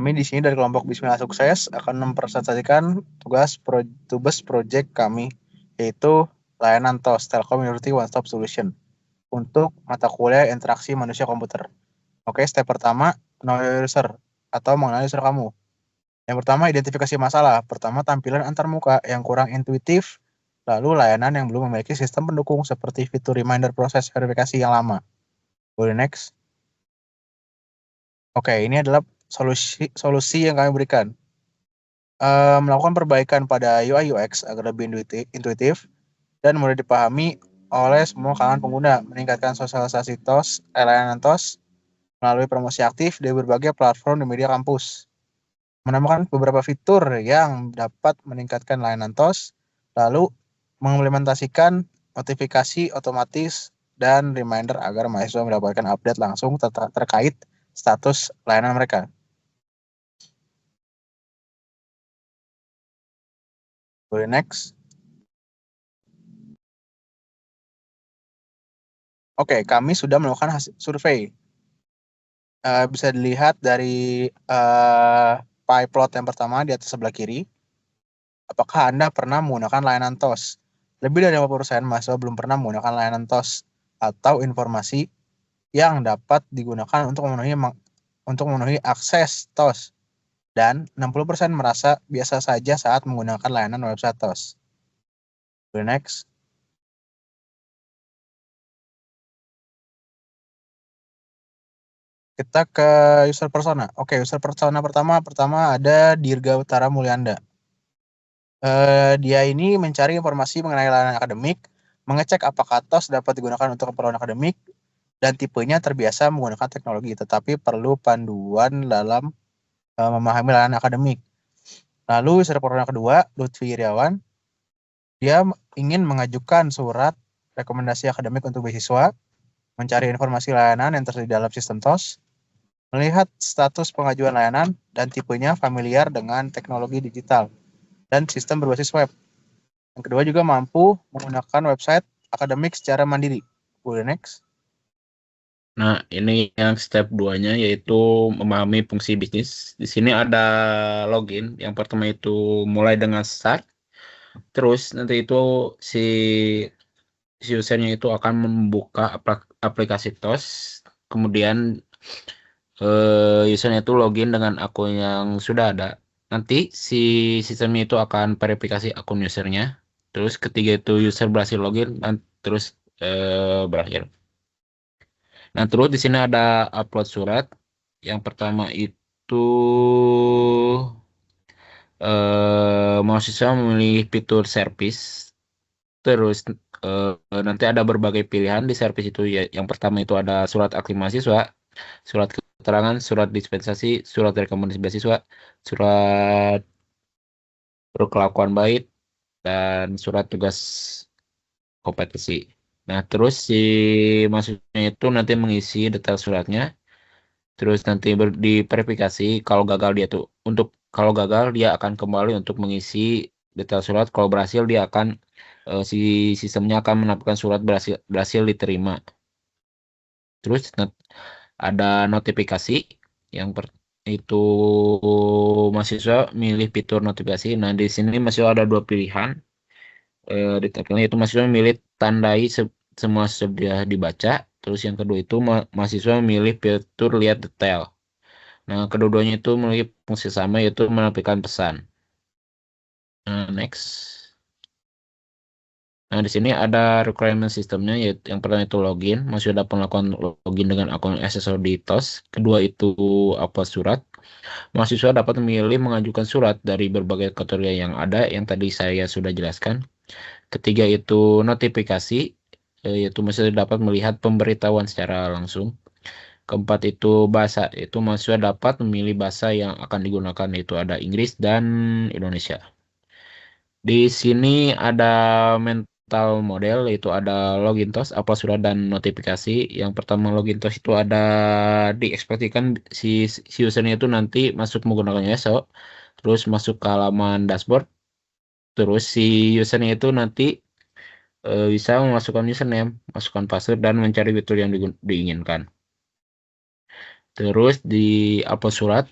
Kami di sini dari kelompok Bismillah Sukses akan mempresentasikan tugas project kami, yaitu layanan TOS, Telkom University One Stop Solution, untuk mata kuliah interaksi manusia komputer. Oke, step pertama, know your user, atau mengenali user kamu. Yang pertama, identifikasi masalah. Pertama, tampilan antarmuka yang kurang intuitif, lalu layanan yang belum memiliki sistem pendukung seperti fitur reminder proses verifikasi yang lama. Boleh next. Oke, ini adalah solusi yang kami berikan. Melakukan perbaikan pada UI UX agar lebih intuitif dan mudah dipahami oleh semua kalangan pengguna, meningkatkan sosialisasi layanan TOS melalui promosi aktif di berbagai platform di media kampus, menambahkan beberapa fitur yang dapat meningkatkan layanan TOS, lalu mengimplementasikan notifikasi otomatis dan reminder agar mahasiswa mendapatkan update langsung terkait status layanan mereka. Boleh next. Oke, kami sudah melakukan survei. Bisa dilihat dari pie plot yang pertama di atas sebelah kiri. Apakah Anda pernah menggunakan layanan TOS? Lebih dari 50% mahasiswa belum pernah menggunakan layanan TOS atau informasi yang dapat digunakan untuk memenuhi akses TOS. Dan 60% merasa biasa saja saat menggunakan layanan website TOS. Next. Kita ke user persona. Oke, user persona pertama ada Dirga Utara Mulyanda. Dia ini mencari informasi mengenai layanan akademik, mengecek apakah TOS dapat digunakan untuk keperluan akademik, dan tipenya terbiasa menggunakan teknologi, tetapi perlu panduan dalam memahami layanan akademik. Lalu user persona kedua, Lutfi Iriawan, dia ingin mengajukan surat rekomendasi akademik untuk beasiswa, mencari informasi layanan yang tersedia dalam sistem TOS, melihat status pengajuan layanan, dan tipenya familiar dengan teknologi digital dan sistem berbasis web. Yang kedua juga mampu menggunakan website akademik secara mandiri. Boleh next. Nah, ini yang step 2-nya yaitu memahami fungsi bisnis. Di sini ada login. Yang pertama itu mulai dengan start. Terus nanti itu si usernya itu akan membuka aplikasi TOS. Kemudian usernya itu login dengan akun yang sudah ada. Nanti si sistemnya itu akan verifikasi akun usernya. Terus ketiga itu user berhasil login dan terus berakhir. Nah, terus di sini ada upload surat. Yang pertama itu mahasiswa memilih fitur service. Terus nanti ada berbagai pilihan di service itu. Ya, yang pertama itu ada surat aktif mahasiswa, surat keterangan, surat dispensasi, surat rekomendasi beasiswa, surat berkelakuan baik, dan surat tugas kompetensi. Nah, terus si mahasiswanya itu nanti mengisi detail suratnya. Terus nanti diverifikasi kalau gagal dia akan kembali untuk mengisi detail surat. Kalau berhasil dia akan si sistemnya akan menampilkan surat berhasil diterima. Terus ada notifikasi yang itu mahasiswa milih fitur notifikasi. Nah, di sini masih ada dua pilihan. Di tabelnya itu mahasiswa memilih tandai semua sudah dibaca. Terus yang kedua itu mahasiswa memilih fitur lihat detail. Nah, kedua-duanya itu memiliki fungsi sama yaitu menampilkan pesan. Next. Nah, di sini ada requirement sistemnya yaitu yang pertama itu login, masih dapat melakukan login dengan akun SSO di TOS. Kedua itu upload surat. Mahasiswa dapat memilih mengajukan surat dari berbagai kategori yang ada yang tadi saya sudah jelaskan. Ketiga itu notifikasi, yaitu mahasiswa dapat melihat pemberitahuan secara langsung. Keempat itu bahasa, itu mahasiswa dapat memilih bahasa yang akan digunakan, yaitu ada Inggris dan Indonesia. Di sini ada mental model, yaitu ada login TOS, upload surat, dan notifikasi. Yang pertama login TOS itu ada diekspektasikan si usernya itu nanti masuk menggunakan YSO, terus masuk ke halaman dashboard, terus si usernya itu nanti bisa memasukkan username, masukkan password, dan mencari fitur yang diinginkan. Terus di upload surat.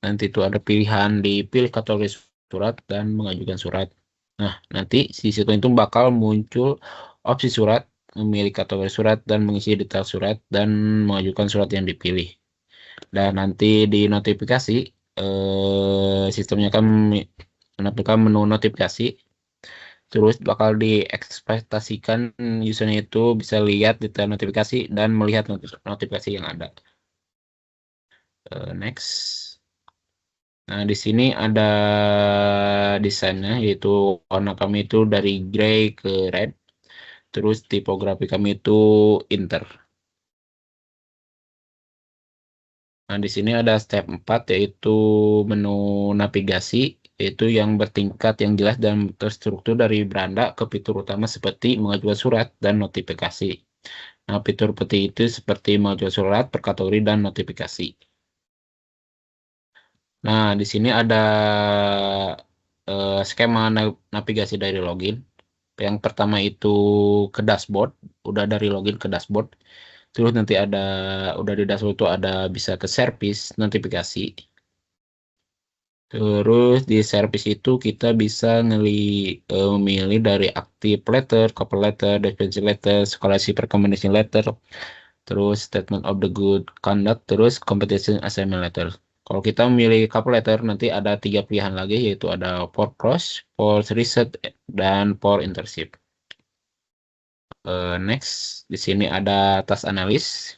nanti itu ada pilihan dipilih kategori surat dan mengajukan surat. Nah, nanti di situ itu bakal muncul opsi surat, memilih kategori surat dan mengisi detail surat dan mengajukan surat yang dipilih. Dan nanti di notifikasi sistemnya kan menampilkan menu notifikasi, terus bakal diekspektasikan usernya itu bisa lihat detail notifikasi dan melihat notifikasi yang ada. Next. Nah, di sini ada desainnya, yaitu warna kami itu dari gray ke red, terus tipografi kami itu inter. Nah, di sini ada step 4, yaitu menu navigasi, yaitu yang bertingkat yang jelas dan terstruktur dari beranda ke fitur utama seperti mengajukan surat dan notifikasi. Nah, fitur seperti itu seperti mengajukan surat per kategori dan notifikasi. Nah, di sini ada skema navigasi dari login. Yang pertama itu ke dashboard, udah dari login ke dashboard. Terus nanti udah di dashboard itu ada bisa ke service, notifikasi. Terus di service itu kita bisa memilih dari active letter, cover letter, defensive letter, scholarship recommendation letter, terus statement of the good conduct, terus competition assignment letter. Kalau kita memilih cover letter nanti ada 3 pilihan lagi, yaitu ada for cross, for research, dan for internship. Next, di sini ada task analis.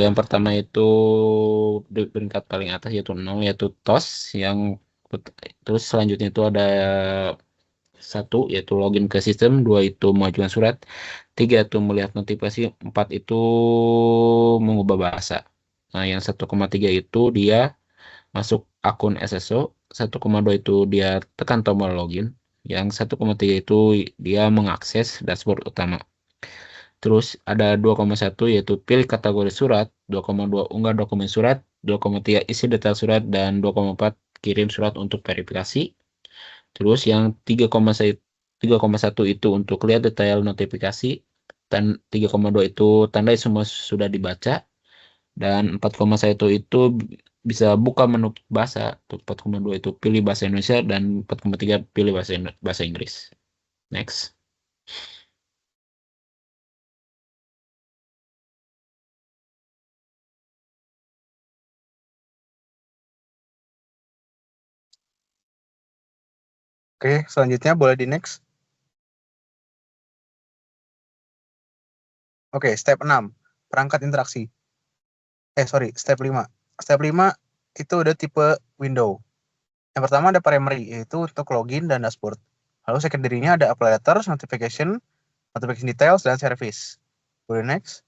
Yang pertama itu di peringkat paling atas yaitu 0, yaitu TOS. Terus selanjutnya itu ada 1 yaitu login ke sistem, 2 itu mengajukan surat, 3 itu melihat notifikasi, 4 itu mengubah bahasa. Nah, yang 1,3 itu dia masuk akun SSO, 1,2 itu dia tekan tombol login, yang 1,3 itu dia mengakses dashboard utama. Terus ada 2,1 yaitu pilih kategori surat, 2,2 unggah dokumen surat, 2,3 isi detail surat, dan 2,4 kirim surat untuk verifikasi. Terus yang 3,1 itu untuk lihat detail notifikasi, dan 3,2 itu tandai semua sudah dibaca, dan 4,1 itu bisa buka menu bahasa. 4,2 itu pilih bahasa Indonesia, dan 4,3 pilih bahasa Inggris. Next. Oke, selanjutnya boleh di next. Oke, step 6. Perangkat interaksi. Step 5. Step 5 itu udah tipe window. Yang pertama ada primary, yaitu untuk login dan dashboard. Lalu secondary-nya ada apply letters, notification details, dan service. Boleh next.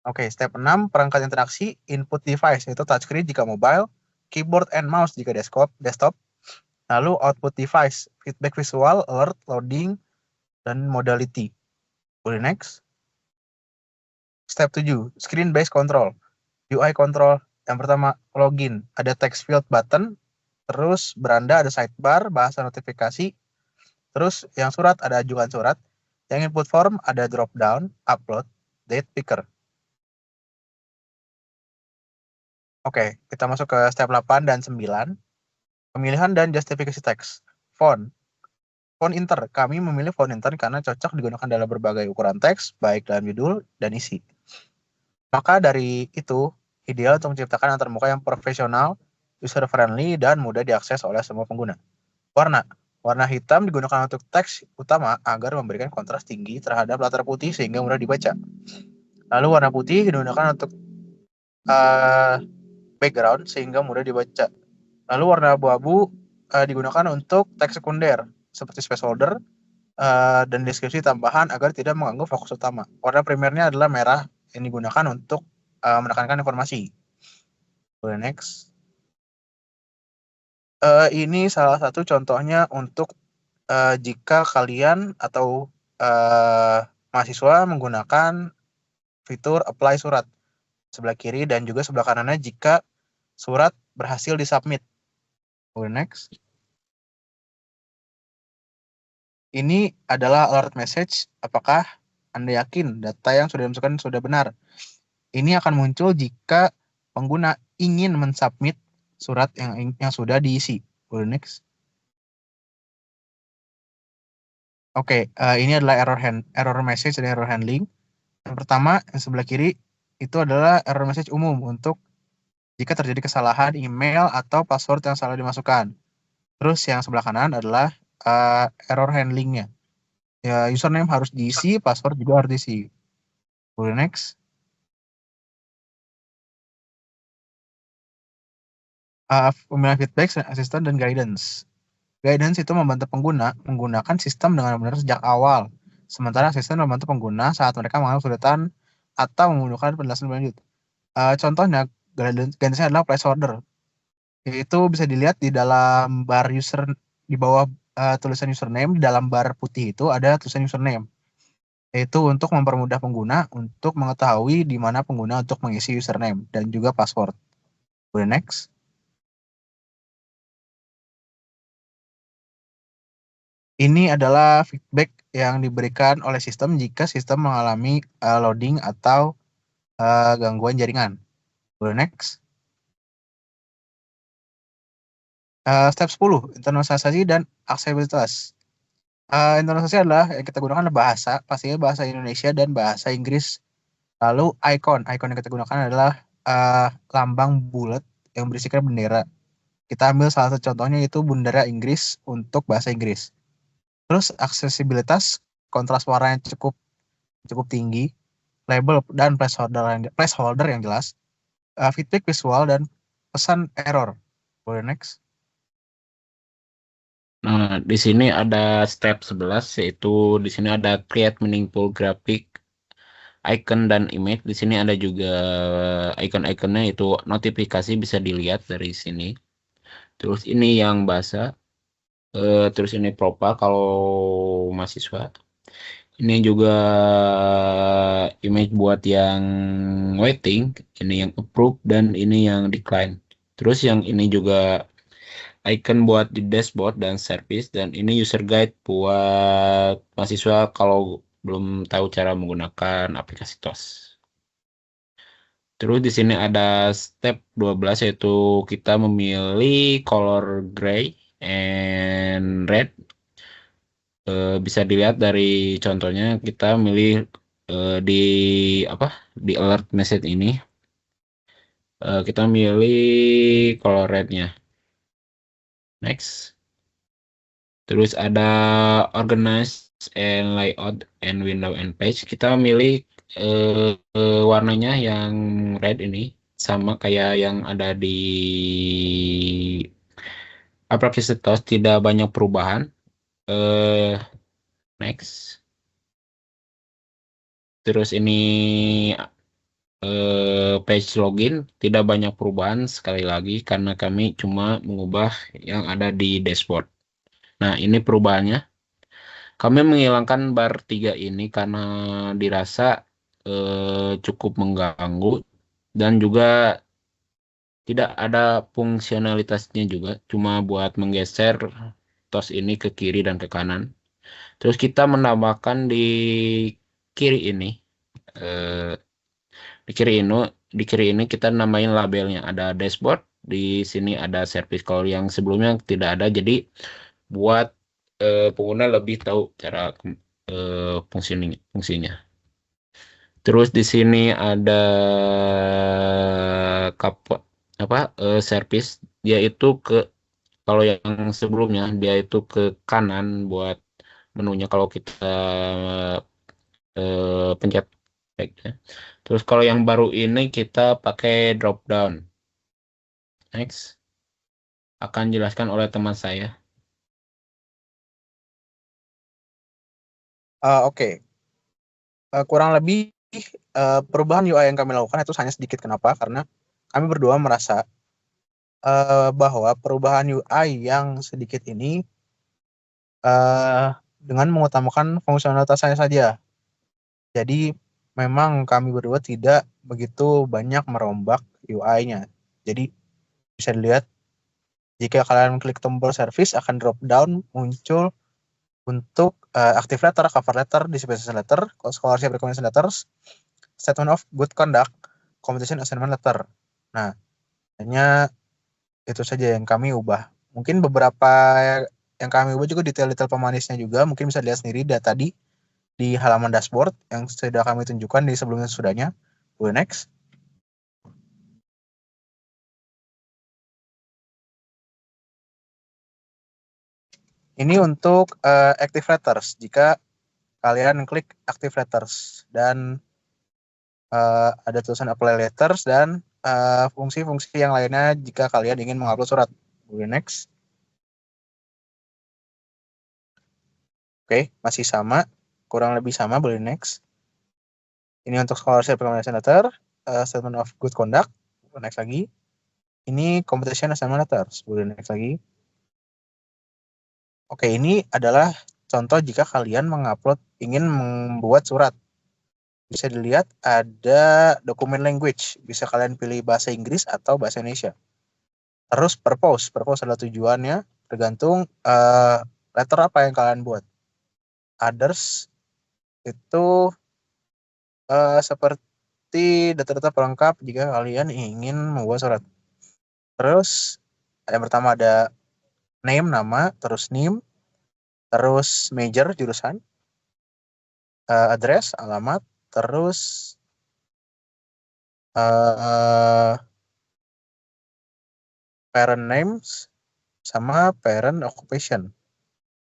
Oke, step 6, perangkat interaksi, input device, yaitu touchscreen jika mobile, keyboard and mouse jika desktop. Lalu output device, feedback visual, alert, loading, dan modality. Boleh next. Step 7, screen based control, UI control. Yang pertama, login, ada text field button, terus beranda ada sidebar, bahasa notifikasi, terus yang surat ada ajukan surat, yang input form ada drop down, upload, date, picker. Oke, kita masuk ke step 8 dan 9. Pemilihan dan justifikasi teks. Font inter. Kami memilih font inter karena cocok digunakan dalam berbagai ukuran teks, baik dalam judul dan isi. Maka dari itu, ideal untuk menciptakan antarmuka yang profesional, user-friendly, dan mudah diakses oleh semua pengguna. Warna hitam digunakan untuk teks utama agar memberikan kontras tinggi terhadap latar putih sehingga mudah dibaca. Lalu warna putih digunakan untuk background sehingga mudah dibaca. Lalu warna abu-abu digunakan untuk teks sekunder seperti spaceholder dan deskripsi tambahan agar tidak mengganggu fokus utama. Warna primernya adalah merah yang digunakan untuk menekankan informasi. Boleh next. Ini salah satu contohnya untuk jika kalian atau mahasiswa menggunakan fitur apply surat sebelah kiri dan juga sebelah kanannya jika surat berhasil disubmit. Boleh next. Ini adalah alert message apakah Anda yakin data yang sudah dimasukkan sudah benar. Ini akan muncul jika pengguna ingin mensubmit surat yang sudah diisi. Boleh next. Oke, ini adalah error message dan error handling. Yang pertama, yang sebelah kiri itu adalah error message umum untuk jika terjadi kesalahan email atau password yang salah dimasukkan. Terus yang sebelah kanan adalah error handlingnya. Ya, username harus diisi, password juga harus diisi. Boleh next. Pemilihan feedback, assistant, dan guidance. Guidance itu membantu pengguna menggunakan sistem dengan benar sejak awal. Sementara asisten membantu pengguna saat mereka mengalami kesulitan atau membutuhkan penjelasan lanjut. Contohnya, guidance-nya adalah placeholder. Itu bisa dilihat di dalam bar user, di bawah tulisan username, di dalam bar putih itu ada tulisan username. Yaitu untuk mempermudah pengguna untuk mengetahui di mana pengguna untuk mengisi username dan juga password. Boleh next. Ini adalah feedback yang diberikan oleh sistem jika sistem mengalami loading atau gangguan jaringan. Boleh next. Step 10, internalisasi dan aksesibilitas. Internalisasi adalah yang kita gunakan bahasa, pastinya bahasa Indonesia dan bahasa Inggris. Lalu icon yang kita gunakan adalah lambang bulat yang berisikan bendera. Kita ambil salah satu contohnya yaitu bendera Inggris untuk bahasa Inggris. Terus aksesibilitas, kontras warnanya cukup tinggi, label dan placeholder yang jelas, feedback visual dan pesan error. Boleh next. Nah, di sini ada step 11 yaitu di sini ada create meaningful graphic, icon dan image. Di sini ada juga icon-iconnya itu notifikasi bisa dilihat dari sini. Terus ini yang bahasa. Terus ini profile kalau mahasiswa. Ini juga image buat yang waiting, ini yang approve dan ini yang decline. Terus yang ini juga icon buat di dashboard dan service, dan ini user guide buat mahasiswa kalau belum tahu cara menggunakan aplikasi TOS. Terus di sini ada step 12 yaitu kita memilih color gray and red. Bisa dilihat dari contohnya kita milih di apa di alert message ini kita milih color rednya. Next. Terus ada organize and layout and window and page. Kita milih warnanya yang red ini sama kayak yang ada di aplikasi TOS, tidak banyak perubahan. Next. Terus ini page login tidak banyak perubahan sekali lagi karena kami cuma mengubah yang ada di dashboard. Nah, ini perubahannya. Kami menghilangkan bar 3 ini karena dirasa cukup mengganggu dan juga tidak ada fungsionalitasnya juga, cuma buat menggeser tos ini ke kiri dan ke kanan. Terus kita menambahkan di kiri ini eh, di kiri ini kita namain labelnya, ada dashboard, di sini ada service. Kalau yang sebelumnya tidak ada, jadi buat pengguna lebih tahu cara fungsinya. Terus di sini ada service, dia itu kalau yang sebelumnya dia itu ke kanan buat menunya kalau kita pencet back ya. Terus kalau yang baru ini kita pakai drop down. Next. Akan jelaskan oleh teman saya. Oke. Kurang lebih perubahan UI yang kami lakukan itu hanya sedikit. Kenapa? Karena kami berdua merasa bahwa perubahan UI yang sedikit ini dengan mengutamakan fungsionalitasnya saja. Jadi memang kami berdua tidak begitu banyak merombak UI-nya. Jadi bisa dilihat jika kalian klik tombol service akan drop down muncul untuk active letter, cover letter, disposition letter, scholarship recommendation letters, statement of good conduct, Competition Assignment Letter. Nah, hanya itu saja yang kami ubah. Mungkin beberapa yang kami ubah juga detail-detail pemanisnya juga. Mungkin bisa dilihat sendiri tadi di halaman dashboard yang sudah kami tunjukkan di sebelumnya sudahnya. Boleh next. Ini untuk active letters. Jika kalian klik active letters dan ada tulisan apply letters dan fungsi-fungsi yang lainnya jika kalian ingin mengupload surat. Boleh next. Oke, masih sama, kurang lebih sama. Boleh next. Ini untuk scholarship recommendation letter, statement of good conduct. Boleh next lagi. Ini competition assignment letters. Boleh next lagi. Oke, ini adalah contoh jika kalian ingin membuat surat. Bisa dilihat ada dokumen language. Bisa kalian pilih bahasa Inggris atau bahasa Indonesia. Terus purpose. Purpose adalah tujuannya. Tergantung letter apa yang kalian buat. Others itu seperti data-data pelengkap jika kalian ingin membuat surat. Terus yang pertama ada name, nama, terus name, terus major, jurusan, address, alamat, terus parent names, sama parent occupation.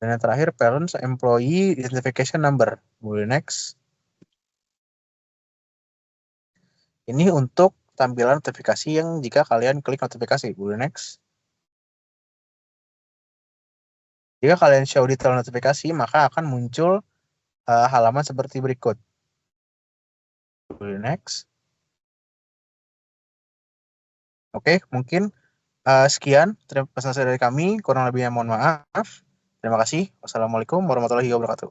Dan yang terakhir parents employee identification number. Boleh next. Ini untuk tampilan notifikasi yang jika kalian klik notifikasi. Boleh next. Jika kalian show detail notifikasi, maka akan muncul halaman seperti berikut. Boleh next. Oke, mungkin sekian pesan saya dari kami. Kurang lebihnya mohon maaf. Terima kasih. Wassalamualaikum warahmatullahi wabarakatuh.